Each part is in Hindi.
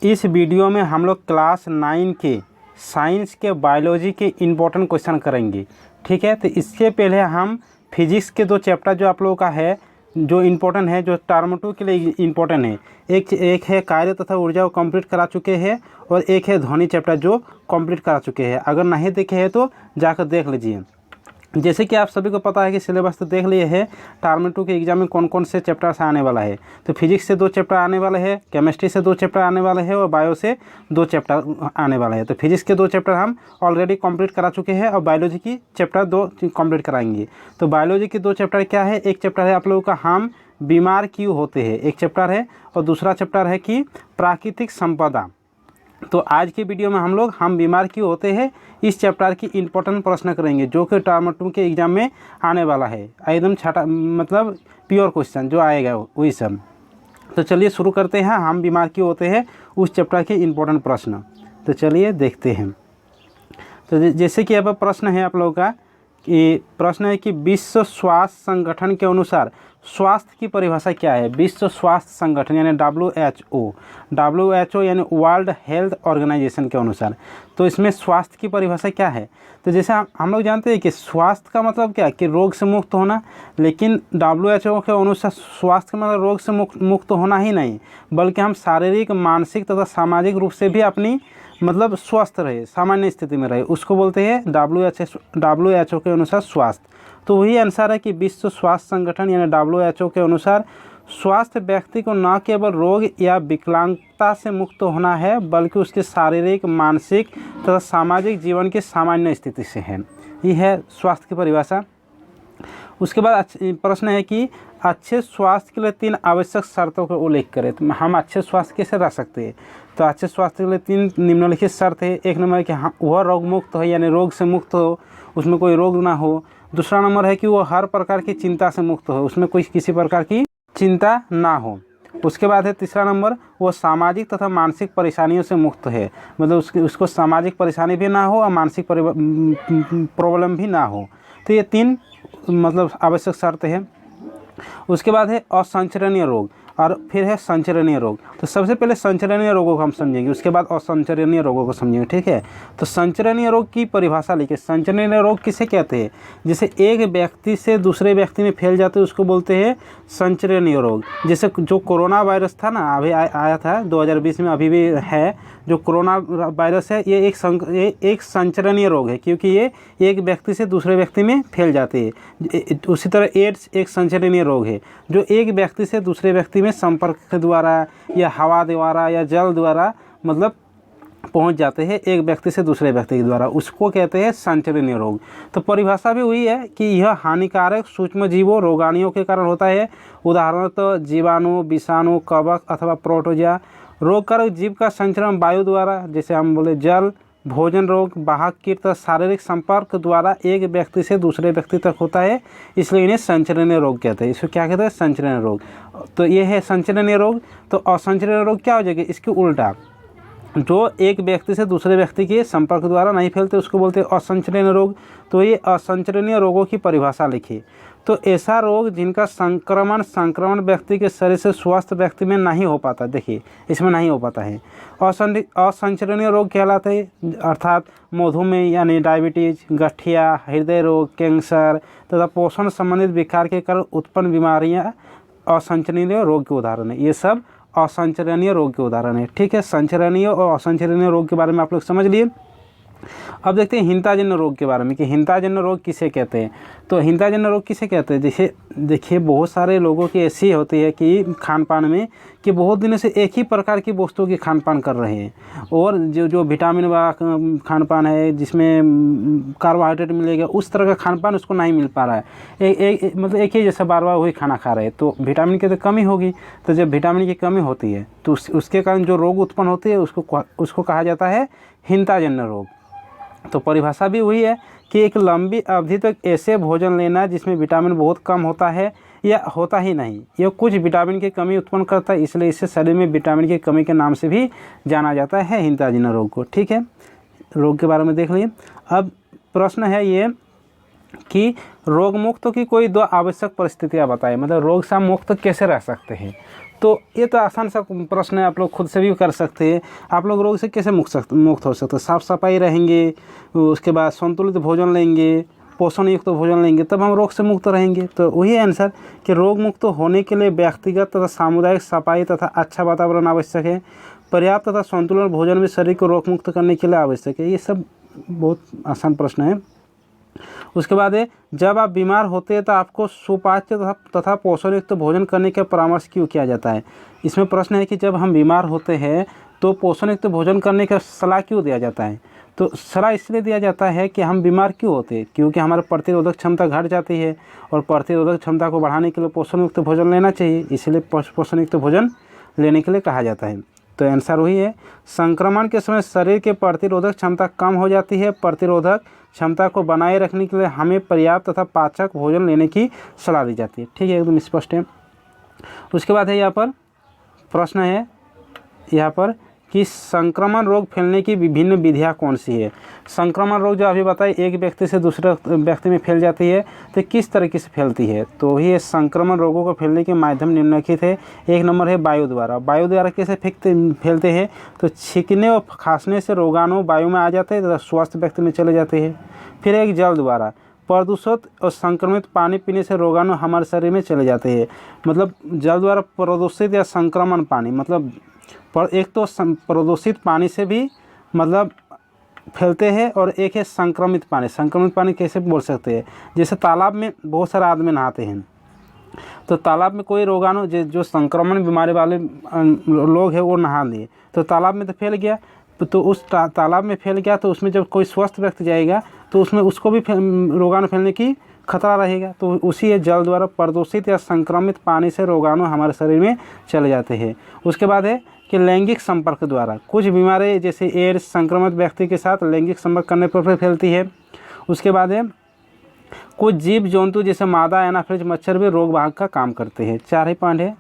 इस वीडियो में हम लोग क्लास 9 के साइंस के बायोलॉजी के इम्पोर्टेंट क्वेश्चन करेंगे। ठीक है, तो इसके पहले हम फिजिक्स के 2 चैप्टर जो आप लोगों का है जो इम्पोर्टेंट है, जो टर्म 2 के लिए इम्पोर्टेंट है, एक है कार्य तथा ऊर्जा को कंप्लीट करा चुके हैं और एक है ध्वनि चैप्टर जो कंप्लीट करा चुके हैं। अगर नहीं देखे हैं तो जाकर देख लीजिए। जैसे कि आप सभी को पता है कि सिलेबस तो देख लिए है, टर्म 2 के एग्जाम में कौन कौन से चैप्टर्स आने वाला है। तो फिजिक्स से 2 चैप्टर आने वाले हैं, केमिस्ट्री से 2 चैप्टर आने वाले हैं और बायो से 2 चैप्टर आने वाले हैं। तो फिजिक्स के 2 चैप्टर हम ऑलरेडी कंप्लीट करा चुके हैं और बायोलॉजी की चैप्टर 2 कंप्लीट कराएंगे। तो बायोलॉजी के 2 चैप्टर क्या है, एक चैप्टर है आप लोगों का हम बीमार क्यों होते हैं, एक चैप्टर है, और दूसरा चैप्टर है कि प्राकृतिक संपदा। तो आज के वीडियो में हम लोग हम बीमार क्यों होते हैं इस चैप्टर की इम्पोर्टेंट प्रश्न करेंगे जो कि टर्म 2 के एग्जाम में आने वाला है। एकदम छठा मतलब प्योर क्वेश्चन जो आएगा वही सब। तो चलिए शुरू करते हैं, हम बीमार क्यों होते हैं उस चैप्टर के इम्पोर्टेंट प्रश्न। तो चलिए देखते हैं। तो जैसे कि अब प्रश्न है आप लोगों का कि प्रश्न है कि विश्व स्वास्थ्य संगठन के अनुसार स्वास्थ्य की परिभाषा क्या है। विश्व स्वास्थ्य संगठन यानी WHO यानी वर्ल्ड हेल्थ ऑर्गेनाइजेशन के अनुसार तो इसमें स्वास्थ्य की परिभाषा क्या है। तो जैसे हम लोग जानते हैं कि स्वास्थ्य का मतलब क्या कि रोग से मुक्त होना, लेकिन WHO के अनुसार स्वास्थ्य का मतलब रोग से मुक्त होना ही नहीं, बल्कि हम शारीरिक, मानसिक तथा सामाजिक रूप से भी अपनी मतलब स्वस्थ रहे, सामान्य स्थिति में रहे, उसको बोलते हैं WHO के अनुसार स्वास्थ्य। तो वही आंसर है कि विश्व स्वास्थ्य संगठन यानी WHO के अनुसार स्वास्थ्य व्यक्ति को न केवल रोग या विकलांगता से मुक्त होना है, बल्कि उसके शारीरिक, मानसिक तथा सामाजिक जीवन की सामान्य स्थिति से है। ये है स्वास्थ्य की परिभाषा। उसके बाद प्रश्न है कि अच्छे स्वास्थ्य के लिए 3 आवश्यक शर्तों का उल्लेख करें। तो हम अच्छे स्वास्थ्य कैसे रह सकते हैं। तो अच्छे स्वास्थ्य के लिए 3 निम्नलिखित शर्त है। एक नंबर है कि वह रोग मुक्त हो यानी रोग से मुक्त हो, उसमें कोई रोग ना हो। दूसरा नंबर है कि वो हर प्रकार की चिंता से मुक्त हो, उसमें कोई किसी प्रकार की चिंता ना हो। उसके बाद है तीसरा नंबर, वो सामाजिक तथा मानसिक परेशानियों से मुक्त है, मतलब उसको सामाजिक परेशानी भी ना हो और मानसिक प्रॉब्लम भी ना हो। तो ये 3 मतलब आवश्यक शर्त है। उसके बाद है असंचरणीय रोग और फिर है संचरणीय रोग। तो सबसे पहले संचरणीय रोगों को हम समझेंगे, उसके बाद असंचरणीय रोगों को समझेंगे। ठीक है, तो संचरणीय रोग की परिभाषा लिखिए। संचरणीय रोग किसे कहते हैं, जैसे एक व्यक्ति से दूसरे व्यक्ति में फैल जाते हैं उसको बोलते हैं संचरणीय रोग। जैसे जो कोरोना वायरस था ना, अभी आया था 2020 में, अभी भी है जो कोरोना वायरस है, ये एक संचरणीय रोग है क्योंकि ये एक व्यक्ति से दूसरे व्यक्ति में फैल जाते हैं। उसी तरह एड्स एक संचरणीय रोग है जो एक व्यक्ति से दूसरे व्यक्ति में संपर्क के द्वारा या हवा द्वारा या जल द्वारा मतलब पहुंच जाते हैं एक व्यक्ति से दूसरे व्यक्ति के द्वारा, उसको कहते हैं संचरणीय रोग। तो परिभाषा भी हुई है कि यह हानिकारक सूक्ष्म जीवों रोगाणुओं के कारण होता है। उदाहरण तो जीवाणु, विषाणु, कवक अथवा प्रोटोजोआ। रोगकारक जीव का संचरण वायु द्वारा, जैसे हम बोले जल, भोजन रोग, वाहक कीट तथा शारीरिक संपर्क द्वारा एक व्यक्ति से दूसरे व्यक्ति तक होता है, इसलिए इन्हें संचरणीय रोग कहते हैं। इसको क्या कहते हैं, संचरणीय रोग। तो ये है संचरणीय रोग। तो असंचरणीय रोग क्या हो जाएगा, इसके उल्टा, जो एक व्यक्ति से दूसरे व्यक्ति के संपर्क द्वारा नहीं फैलते उसको बोलते हैं असंचरणीय रोग। तो ये असंचरणीय रोगों की परिभाषा लिखिए। तो ऐसा रोग जिनका संक्रमण व्यक्ति के शरीर से स्वस्थ व्यक्ति में नहीं हो पाता, देखिए इसमें नहीं हो पाता है, असंचरणीय रोग कहलाते हैं। अर्थात मधुमेह यानी डायबिटीज, गठिया, हृदय रोग, कैंसर तथा पोषण संबंधित विकार के कारण उत्पन्न बीमारियां असंचरणीय रोग के उदाहरण है। ये सब असंचरणीय रोग के उदाहरण है। ठीक है, संचरणीय और असंचरणीय रोग के बारे में आप लोग समझ लिए। अब देखते हैं हिंताजन्य रोग के बारे में कि हिंताजन्य रोग किसे कहते हैं। तो हिंताजन्य रोग किसे कहते हैं, जैसे देखिए बहुत सारे लोगों की ऐसी होती है कि खान पान में कि बहुत दिनों से एक ही प्रकार की वस्तुओं की खान पान कर रहे हैं और जो विटामिन वाला खान पान है जिसमें कार्बोहाइड्रेट मिलेगा उस तरह का खान पान उसको नहीं मिल पा रहा है। मतलब एक ही जैसा बार बार वही खाना खा रहे हैं तो विटामिन की तो कमी होगी। तो जब विटामिन की कमी होती है तो उसके कारण जो रोग उत्पन्न होती है उसको कहा जाता है हिंताजन्य रोग। तो परिभाषा भी वही है कि एक लंबी अवधि तक ऐसे भोजन लेना जिसमें विटामिन बहुत कम होता है या होता ही नहीं, यह कुछ विटामिन की कमी उत्पन्न करता है, इसलिए इसे शरीर में विटामिन की कमी के नाम से भी जाना जाता है हिंताजन्य रोग को। ठीक है, रोग के बारे में देख लिए। अब प्रश्न है ये कि रोग मुक्त की कोई 2 आवश्यक परिस्थितियां बताएं, मतलब रोग से हम मुक्त कैसे रह सकते हैं। तो ये तो आसान सा प्रश्न है, आप लोग खुद से भी कर सकते हैं। आप लोग रोग से कैसे मुक्त हो सकते हैं? साफ सफाई रहेंगे, उसके बाद संतुलित भोजन लेंगे, पोषण युक्त भोजन लेंगे, तब हम रोग से मुक्त रहेंगे। तो वही आंसर कि रोग मुक्त होने के लिए व्यक्तिगत तथा सामुदायिक सफाई तथा अच्छा वातावरण आवश्यक है। पर्याप्त तथा संतुलित भोजन भी शरीर को रोग मुक्त करने के लिए आवश्यक है। ये सब बहुत आसान प्रश्न है। उसके बाद है, जब आप बीमार होते हैं तो आपको सुपाच्य तथा पोषण युक्त भोजन करने का परामर्श क्यों किया जाता है? इसमें प्रश्न है कि जब हम बीमार होते हैं तो पोषण युक्त भोजन करने का सलाह क्यों दिया जाता है? तो सलाह इसलिए दिया जाता है कि हम बीमार क्यों होते हैं, क्योंकि हमारी प्रतिरोधक क्षमता घट जाती है और प्रतिरोधक क्षमता को बढ़ाने के लिए पोषण युक्त भोजन लेना चाहिए, इसलिए पोषण युक्त भोजन लेने के लिए कहा जाता है। तो आंसर वही है, संक्रमण के समय शरीर के प्रतिरोधक क्षमता कम हो जाती है। प्रतिरोधक क्षमता को बनाए रखने के लिए हमें पर्याप्त तथा पाचक भोजन लेने की सलाह दी जाती है। ठीक है, एकदम स्पष्ट है। उसके बाद है यहाँ पर प्रश्न है यहाँ पर कि संक्रमण रोग फैलने की विभिन्न विधियाँ कौन सी है? संक्रमण रोग जो अभी बताए एक व्यक्ति से दूसरे व्यक्ति में फैल जाती है, तो किस तरीके से फैलती है? तो ये संक्रमण रोगों को फैलने के माध्यम निम्नलिखित है। एक नंबर है वायु द्वारा। वायु द्वारा कैसे फैलते हैं? तो छींकने और खांसने से रोगाणु वायु में आ जाते हैं तथा स्वस्थ व्यक्ति में चले जाते हैं। फिर एक जल द्वारा, प्रदूषित और संक्रमित पानी पीने से रोगाणु हमारे शरीर में चले जाते हैं। मतलब जल द्वारा प्रदूषित या संक्रमण पानी, मतलब पर एक तो प्रदूषित पानी से भी मतलब फैलते हैं और एक है संक्रमित पानी। संक्रमित पानी कैसे बोल सकते हैं? जैसे तालाब में बहुत सारे आदमी नहाते हैं, तो तालाब में कोई रोगाणु जो संक्रमण बीमारी वाले लोग हैं वो नहा लिए, तो तालाब में तो फैल गया, तो उस तालाब में फैल गया, तो उसमें जब कोई स्वस्थ व्यक्ति जाएगा तो उसमें उसको भी रोगाणु फैलने की खतरा रहेगा। तो उसी जल द्वारा प्रदूषित या संक्रमित पानी से रोगाणु हमारे शरीर में चले जाते हैं। उसके बाद है कि लैंगिक संपर्क द्वारा, कुछ बीमारी जैसे एड्स संक्रमित व्यक्ति के साथ लैंगिक संपर्क करने पर फैलती है। उसके बाद है कुछ जीव जंतु जैसे मादा एनाफिलिस मच्छर भी रोग वाहक का काम करते हैं। 4 ही पॉइंट है।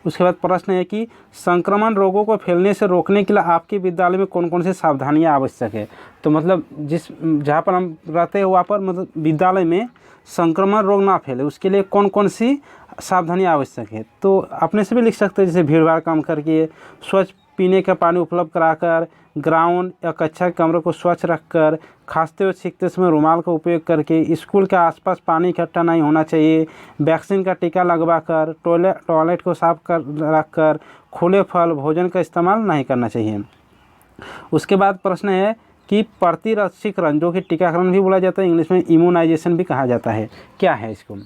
उसके बाद प्रश्न है कि संक्रमण रोगों को फैलने से रोकने के लिए आपके विद्यालय में कौन कौन सी सावधानियां आवश्यक है? तो मतलब जहाँ पर हम रहते हैं वहाँ पर मतलब विद्यालय में संक्रमण रोग ना फैले उसके लिए कौन कौन सी सावधानियां आवश्यक है? तो अपने से भी लिख सकते हैं, जैसे भीड़ भाड़ कम करके, स्वच्छ पीने का पानी उपलब्ध कराकर, ग्राउंड या कक्षा के कमरे को स्वच्छ रखकर, खांसते और छींकते समय रुमाल का उपयोग करके, स्कूल के आसपास पानी इकट्ठा नहीं होना चाहिए, वैक्सीन का टीका लगवाकर, टॉयलेट को साफ कर रखकर, खुले फल भोजन का इस्तेमाल नहीं करना चाहिए। उसके बाद प्रश्न है कि प्रतिरक्षीकरण, जो कि टीकाकरण भी बोला जाता है, इंग्लिश में इम्यूनाइजेशन भी कहा जाता है, क्या है इसको?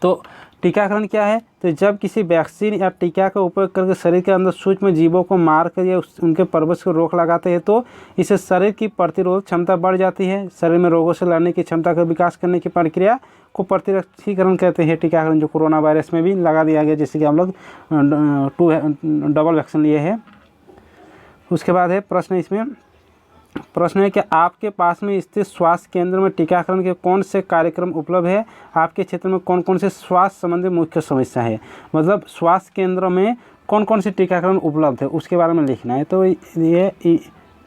तो टीकाकरण क्या है? तो जब किसी वैक्सीन या टीका का उपयोग करके शरीर के अंदर सूक्ष्म जीवों को मार कर या उनके प्रवेश को रोक लगाते हैं, तो इससे शरीर की प्रतिरोधक क्षमता बढ़ जाती है। शरीर में रोगों से लड़ने की क्षमता का विकास करने की प्रक्रिया को प्रतिरक्षीकरण कहते हैं। टीकाकरण जो कोरोना वायरस में भी लगा दिया गया, जैसे कि हम लोग 2 डबल वैक्सीन लिए हैं। उसके बाद है प्रश्न है कि आपके पास में स्थित स्वास्थ्य केंद्र में टीकाकरण के कौन से कार्यक्रम उपलब्ध है? आपके क्षेत्र में कौन कौन से स्वास्थ्य संबंधी मुख्य समस्या है? मतलब स्वास्थ्य केंद्र में कौन कौन से टीकाकरण उपलब्ध है उसके बारे में लिखना है। तो ये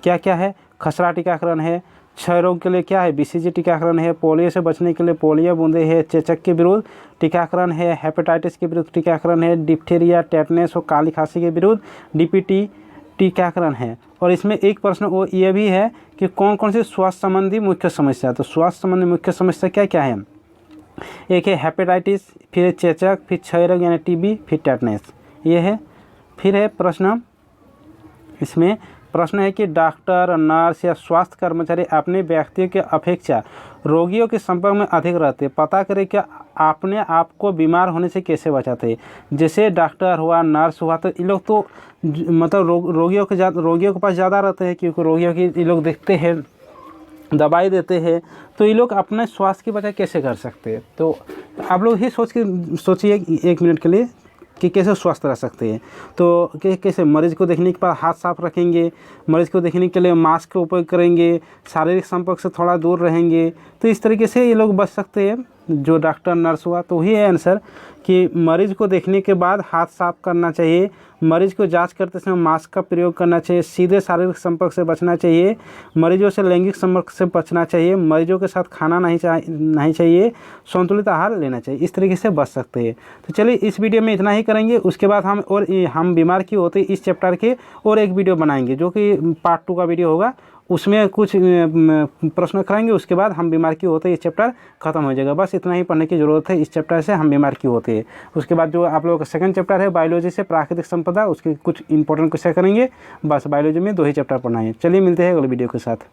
क्या क्या है? खसरा टीकाकरण है, क्षय रोग के लिए क्या है? BCG टीकाकरण है, पोलियो से बचने के लिए पोलियो बूंदे है, चेचक के विरुद्ध टीकाकरण है, हेपेटाइटिस के विरुद्ध टीकाकरण है, डिप्थीरिया, टेटनस और काली खांसी के विरुद्ध DPT टीकाकरण है। और इसमें एक प्रश्न वो ये भी है कि कौन कौन सी स्वास्थ्य संबंधी मुख्य समस्या? तो स्वास्थ्य संबंधी मुख्य समस्या क्या क्या है? एक है हेपेटाइटिस, फिर है चेचक, फिर क्षय रोग यानी TB, फिर टेटनस, ये है। फिर है इसमें प्रश्न है कि डॉक्टर, नर्स या स्वास्थ्य कर्मचारी अपने व्यक्तियों की अपेक्षा रोगियों के संपर्क में अधिक रहते हैं, पता करें कि अपने आप को बीमार होने से कैसे बचाते हैं। जैसे डॉक्टर हुआ, नर्स हुआ, तो ये लोग तो मतलब रोगियों के पास ज़्यादा रहते हैं, क्योंकि रोगियों की ये लोग देखते हैं, दवाई देते हैं, तो ये लोग अपने स्वास्थ्य की बचाव कैसे कर सकते हैं? तो आप लोग ही सोचिए 1 मिनट के लिए कि कैसे स्वस्थ रह सकते हैं। तो कैसे? मरीज को देखने के बाद हाथ साफ रखेंगे, मरीज को देखने के लिए मास्क का उपयोग करेंगे, शारीरिक संपर्क से थोड़ा दूर रहेंगे, तो इस तरीके से ये लोग बच सकते हैं जो डॉक्टर नर्स हुआ, तो वही है आंसर कि मरीज़ को देखने के बाद हाथ साफ करना चाहिए, मरीज़ को जांच करते समय मास्क का प्रयोग करना चाहिए, सीधे शारीरिक संपर्क से बचना चाहिए, मरीजों से लैंगिक संपर्क से बचना चाहिए, मरीजों के साथ खाना नहीं चाहिए, संतुलित आहार लेना चाहिए। इस तरीके से बच सकते हैं। तो चलिए इस वीडियो में इतना ही करेंगे। उसके बाद हम बीमार क्यों होते इस चैप्टर के और एक वीडियो बनाएंगे जो कि पार्ट 2 का वीडियो होगा। उसमें कुछ प्रश्न कराएंगे, उसके बाद हम बीमार क्यों होते हैं ये चैप्टर खत्म हो जाएगा। बस इतना ही पढ़ने की ज़रूरत है इस चैप्टर से, हम बीमार क्यों होते हैं। उसके बाद जो आप लोगों का सेकंड चैप्टर है बायोलॉजी से प्राकृतिक संपदा, उसके कुछ इंपॉर्टेंट क्वेश्चन करेंगे। बस बायोलॉजी में 2 ही चैप्टर पढ़ना है। चलिए मिलते हैं अगले वीडियो के साथ।